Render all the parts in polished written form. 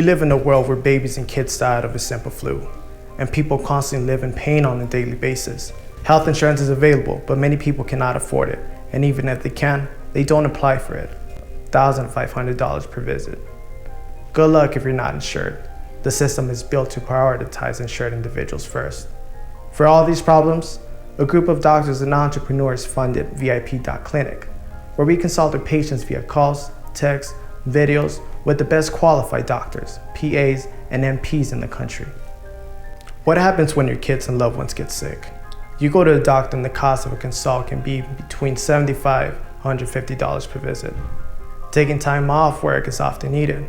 We live in a world where babies and kids die out of a simple flu, and people constantly live in pain on a daily basis. Health insurance is available, but many people cannot afford it, and even if they can, they don't apply for it. $1,500 per visit. Good luck if you're not insured. The system is built to prioritize insured individuals first. For all these problems, a group of doctors and entrepreneurs funded Vip.Clinic, where we consult our patients via calls, texts, videos with the best qualified doctors, PAs, and NPs in the country. What happens when your kids and loved ones get sick? You go to the doctor and the cost of a consult can be between $75 and $150 per visit. Taking time off work is often needed.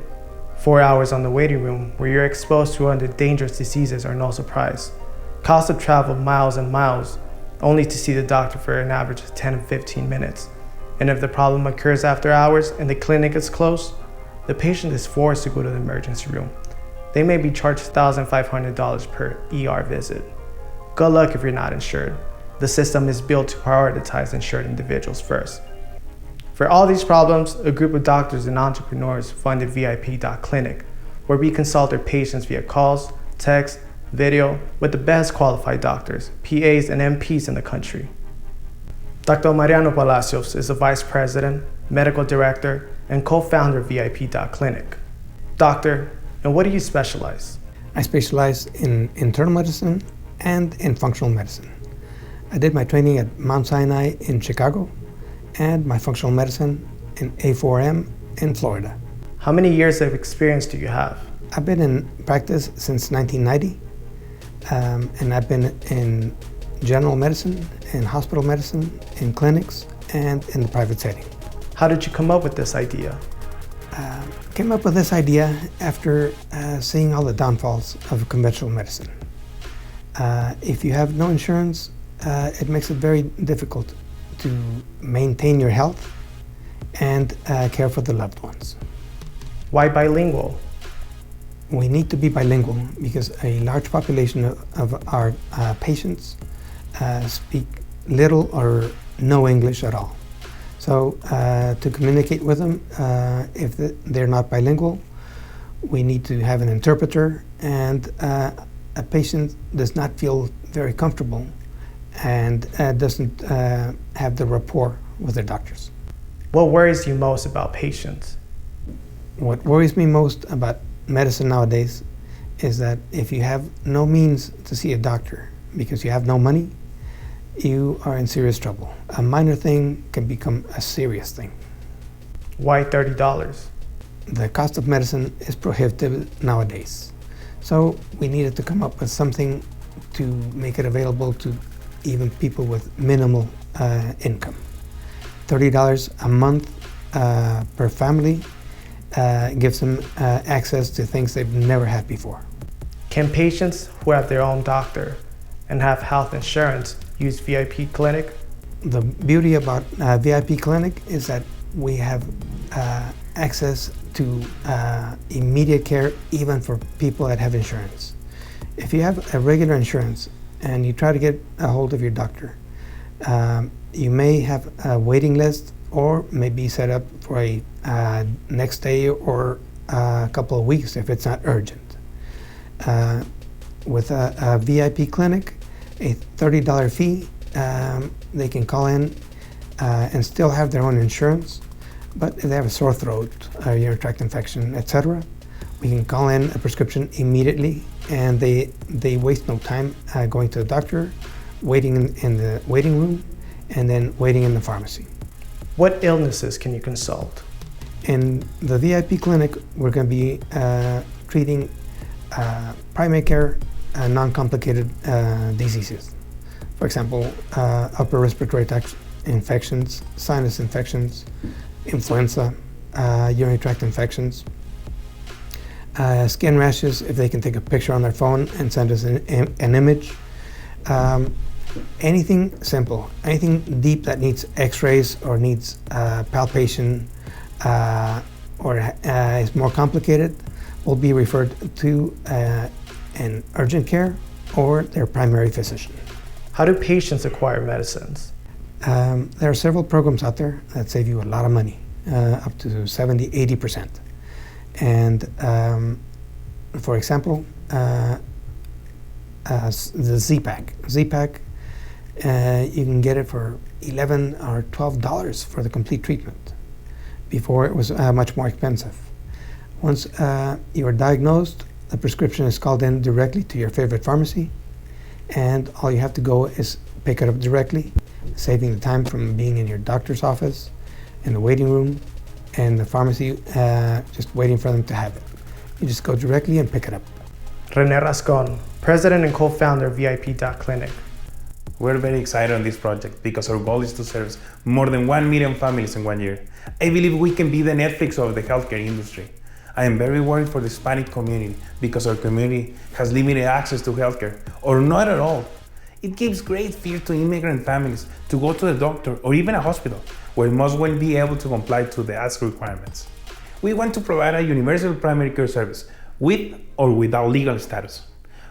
4 hours on the waiting room where you're exposed to other dangerous diseases are no surprise. Cost of travel miles and miles only to see the doctor for an average of 10 to 15 minutes. And if the problem occurs after hours and the clinic is closed, the patient is forced to go to the emergency room. They may be charged $1,500 per ER visit. Good luck if you're not insured. The system is built to prioritize insured individuals first. For all these problems, a group of doctors and entrepreneurs funded Vip.Clinic, where we consult our patients via calls, text, video with the best qualified doctors, PAs, and NPs in the country. Dr. Mariano Palacios is the Vice President, Medical Director, and co-founder of Vip.Clinic. Doctor, in what do you specialize? I specialize in internal medicine and in functional medicine. I did my training at Mount Sinai in Chicago and my functional medicine in A4M in Florida. How many years of experience do you have? I've been in practice since 1990, and I've been in general medicine, in hospital medicine, in clinics, and in the private setting. How did you come up with this idea? Came up with this idea after seeing all the downfalls of conventional medicine. If you have no insurance, it makes it very difficult to maintain your health and care for the loved ones. Why bilingual? We need to be bilingual because a large population of our patients speak little or no English at all. So to communicate with them, if they're not bilingual, we need to have an interpreter, and a patient does not feel very comfortable and doesn't have the rapport with their doctors. What worries you most about patients? What worries me most about medicine nowadays is that if you have no means to see a doctor because you have no money, you are in serious trouble. A minor thing can become a serious thing. Why $30? The cost of medicine is prohibitive nowadays. So we needed to come up with something to make it available to even people with minimal income. $30 a month per family gives them access to things they've never had before. Can patients who have their own doctor and have health insurance use Vip.Clinic? The beauty about Vip.Clinic is that we have access to immediate care even for people that have insurance. If you have a regular insurance and you try to get a hold of your doctor, you may have a waiting list or maybe set up for a next day or a couple of weeks if it's not urgent. With a Vip.Clinic, a $30 fee, they can call in and still have their own insurance, but if they have a sore throat, a urinary tract infection, etc., we can call in a prescription immediately, and they waste no time going to the doctor, waiting in the waiting room, and then waiting in the pharmacy. What illnesses can you consult? In the Vip.Clinic, we're going to be treating primary care non-complicated diseases. For example, upper respiratory tract infections, sinus infections, influenza, urinary tract infections, skin rashes, if they can take a picture on their phone and send us an image. Anything simple, anything deep that needs x-rays or needs palpation or is more complicated will be referred to an urgent care or their primary physician. How do patients acquire medicines? There are several programs out there that save you a lot of money, up to 70–80%. And For example, the Z-Pack. Z-Pack, you can get it for $11 or $12 for the complete treatment. Before it was much more expensive. Once you are diagnosed, the prescription is called in directly to your favorite pharmacy, and all you have to go is pick it up directly, saving the time from being in your doctor's office, in the waiting room, and the pharmacy just waiting for them to have it. You just go directly and pick it up. René Rascon, president and co-founder of Vip.Clinic. We're very excited on this project because our goal is to serve more than 1 million families in 1 year. I believe we can be the Netflix of the healthcare industry. I am very worried for the Hispanic community because our community has limited access to healthcare, or not at all. It gives great fear to immigrant families to go to the doctor or even a hospital, where most won't be able to comply to the ask requirements. We want to provide a universal primary care service with or without legal status.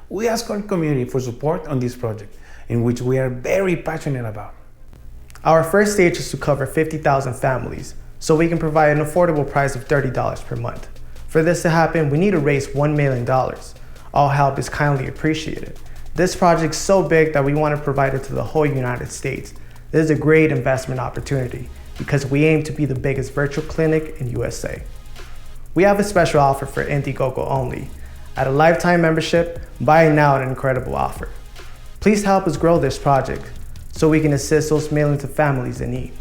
We ask our community for support on this project, in which we are very passionate about. Our first stage is to cover 50,000 families, so we can provide an affordable price of $30 per month. For this to happen, we need to raise $1 million. All help is kindly appreciated. This project is so big that we want to provide it to the whole United States. This is a great investment opportunity because we aim to be the biggest virtual clinic in USA. We have a special offer for Indiegogo only. At a lifetime membership, buy now at an incredible offer. Please help us grow this project so we can assist those millions of families in need.